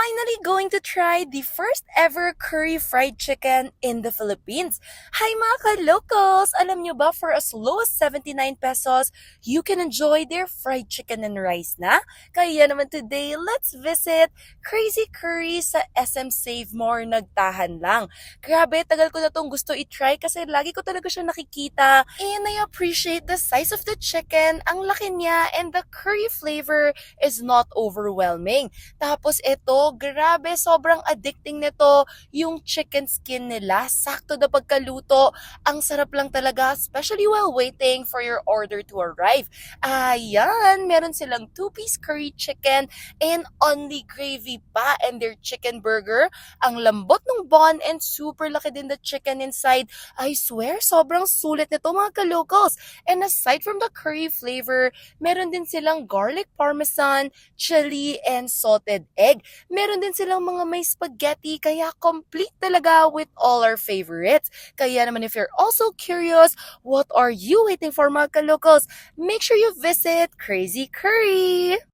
finally going to try the first ever curry fried chicken in the Philippines. Hi mga ka-locals! Alam nyo ba for as low as 79 pesos, you can enjoy their fried chicken and rice na? Kaya naman today, let's visit Crazy Curry sa SM Save More Nagtahan lang. Grabe, tagal ko na tong gusto i-try kasi lagi ko talaga siya nakikita. And I appreciate the size of the chicken, ang laki niya, and the curry flavor is not overwhelming. Tapos ito, grabe, sobrang addicting nito. Yung chicken skin nila, sakto na pagkaluto. Ang sarap lang talaga, especially while waiting for your order to arrive. Ayan, meron silang 2-piece curry chicken and only gravy pa, and their chicken burger. Ang lambot ng bun and super laki din the chicken inside. I swear, sobrang sulit nito mga ka-locals. And aside from the curry flavor, meron din silang garlic parmesan, chili, and salted egg. Meron din silang mga may spaghetti, kaya complete talaga with all our favorites. Kaya naman if you're also curious, what are you waiting for mga ka-locals? Make sure you visit Crazy Curry!